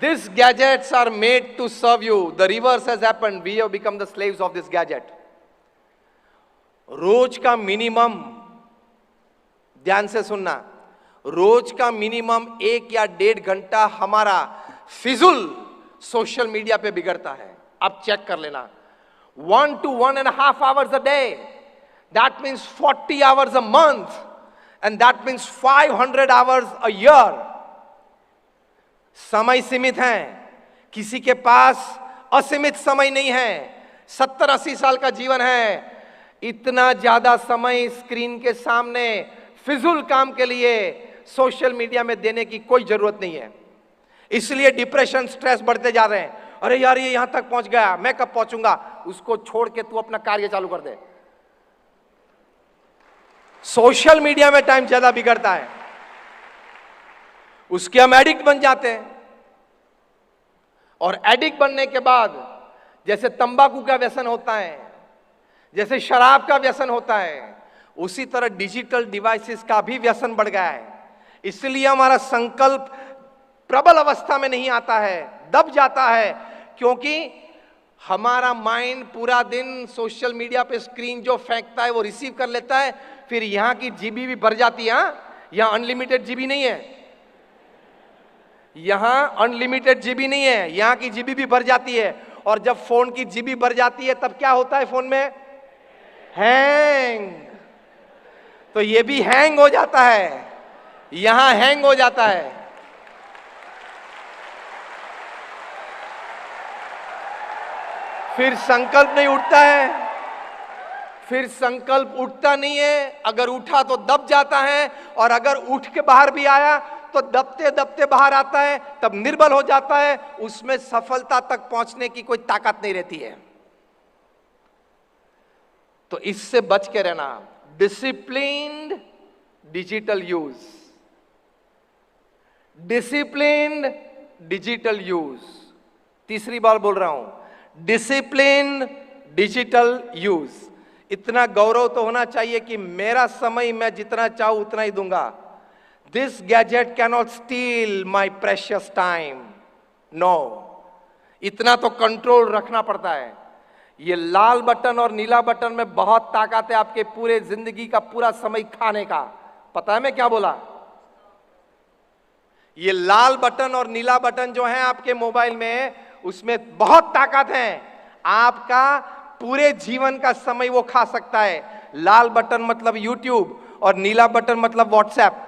These gadgets are made to serve you. The reverse has happened. We have become the slaves of this gadget. रोज का minimum, ध्यान से सुनना, रोज का minimum 1 या 1.5 घंटा हमारा फिजूल सोशल मीडिया पे बिगड़ता है. आप चेक कर लेना. 1 to 1.5 hours a day. That means 40 hours a month. And that means 500 hours a year. समय सीमित है, किसी के पास असीमित समय नहीं है. 70-80 साल का जीवन है. इतना ज्यादा समय स्क्रीन के सामने फिजूल काम के लिए सोशल मीडिया में देने की कोई जरूरत नहीं है. इसलिए डिप्रेशन, स्ट्रेस बढ़ते जा रहे हैं. अरे यार, ये यहां तक पहुंच गया, मैं कब पहुंचूंगा? उसको छोड़ के तू अपना कार्य चालू कर दे. सोशल मीडिया में टाइम ज्यादा बिगड़ता है, उसके हम एडिक्ट बन जाते हैं. और एडिक्ट बनने के बाद जैसे तंबाकू का व्यसन होता है, जैसे शराब का व्यसन होता है, उसी तरह डिजिटल डिवाइसेस का भी व्यसन बढ़ गया है. इसलिए हमारा संकल्प प्रबल अवस्था में नहीं आता है, दब जाता है, क्योंकि हमारा माइंड पूरा दिन सोशल मीडिया पे स्क्रीन जो फेंकता है वो रिसीव कर लेता है. फिर यहां की जीबी भी भर जाती है. यहां अनलिमिटेड जीबी नहीं है, यहां अनलिमिटेड जीबी नहीं है, यहां की जीबी भी भर जाती है. और जब फोन की जीबी भर जाती है तब क्या होता है फोन में? हैंग. तो ये भी हैंग हो जाता है, यहां हैंग हो जाता है. फिर संकल्प नहीं उठता है, फिर संकल्प उठता नहीं है. अगर उठा तो दब जाता है, और अगर उठ के बाहर भी आया तो दबते दबते बाहर आता है, तब निर्बल हो जाता है. उसमें सफलता तक पहुंचने की कोई ताकत नहीं रहती है. तो इससे बच के रहना. Disciplined digital use, disciplined digital use. तीसरी बार बोल रहा हूं, डिसिप्लिन्ड डिजिटल यूज. इतना गौरव तो होना चाहिए कि मेरा समय मैं जितना चाहूं उतना ही दूंगा. This gadget cannot steal my precious time. No, इतना तो कंट्रोल रखना पड़ता है. ये लाल बटन और नीला बटन में बहुत ताकत है आपके पूरे जिंदगी का पूरा समय खाने का. पता है मैं क्या बोला? ये लाल बटन और नीला बटन जो है आपके मोबाइल में, उसमें बहुत ताकत है. आपका पूरे जीवन का समय वो खा सकता है. लाल बटन मतलब यूट्यूब और नीला बटन मतलब व्हाट्सएप.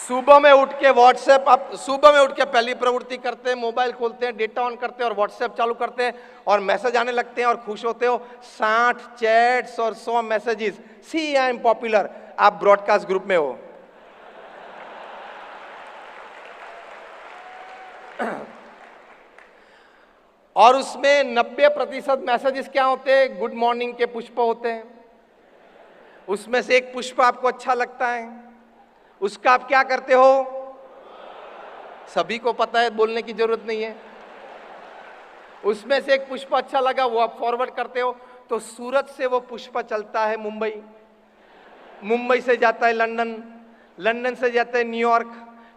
सुबह में उठ के व्हाट्सएप, आप सुबह में उठ के पहली प्रवृत्ति करते हैं, मोबाइल खोलते हैं, डेटा ऑन करते हैं और व्हाट्सएप चालू करते हैं और मैसेज आने लगते हैं और खुश होते हो. 60 चैट्स और 100 messages. See I am popular. आप ब्रॉडकास्ट ग्रुप में हो. और उसमें 90% मैसेजेस क्या होते हैं? गुड मॉर्निंग के पुष्प होते हैं. उसमें से एक पुष्प आपको अच्छा लगता है, उसका आप क्या करते हो? सभी को पता है, बोलने की जरूरत नहीं है. उसमें से एक पुष्प अच्छा लगा, वो आप फॉरवर्ड करते हो. तो सूरत से वो पुष्प चलता है मुंबई, मुंबई से जाता है लंदन, लंदन से जाता है न्यूयॉर्क,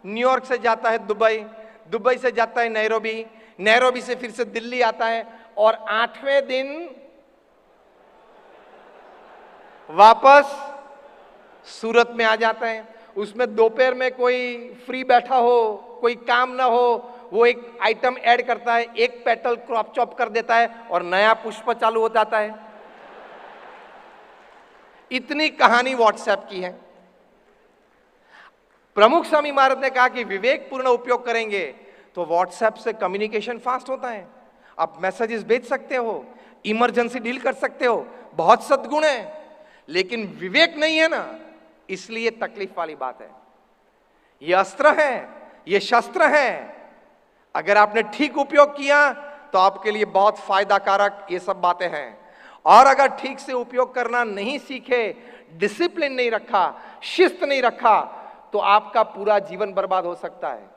न्यूयॉर्क से जाता है दुबई, दुबई से जाता है नैरोबी, नैरोबी से फिर से दिल्ली आता है. और 8वें दिन वापस सूरत में आ जाता है. उसमें दोपहर में कोई फ्री बैठा हो, कोई काम ना हो, वो एक आइटम ऐड करता है, एक पेटल क्रॉप चॉप कर देता है और नया पुष्प चालू हो जाता है. इतनी कहानी व्हाट्सएप की है. प्रमुख स्वामी महाराज ने कहा कि विवेकपूर्ण उपयोग करेंगे तो व्हाट्सएप से कम्युनिकेशन फास्ट होता है. आप मैसेजेस भेज सकते हो, इमरजेंसी डील कर सकते हो, बहुत सद्गुण है. लेकिन विवेक नहीं है ना, इसलिए तकलीफ वाली बात है. ये अस्त्र है, ये शस्त्र है. अगर आपने ठीक उपयोग किया तो आपके लिए बहुत फायदा कारक ये सब बातें हैं. और अगर ठीक से उपयोग करना नहीं सीखे, डिसिप्लिन नहीं रखा, शिस्त नहीं रखा, तो आपका पूरा जीवन बर्बाद हो सकता है.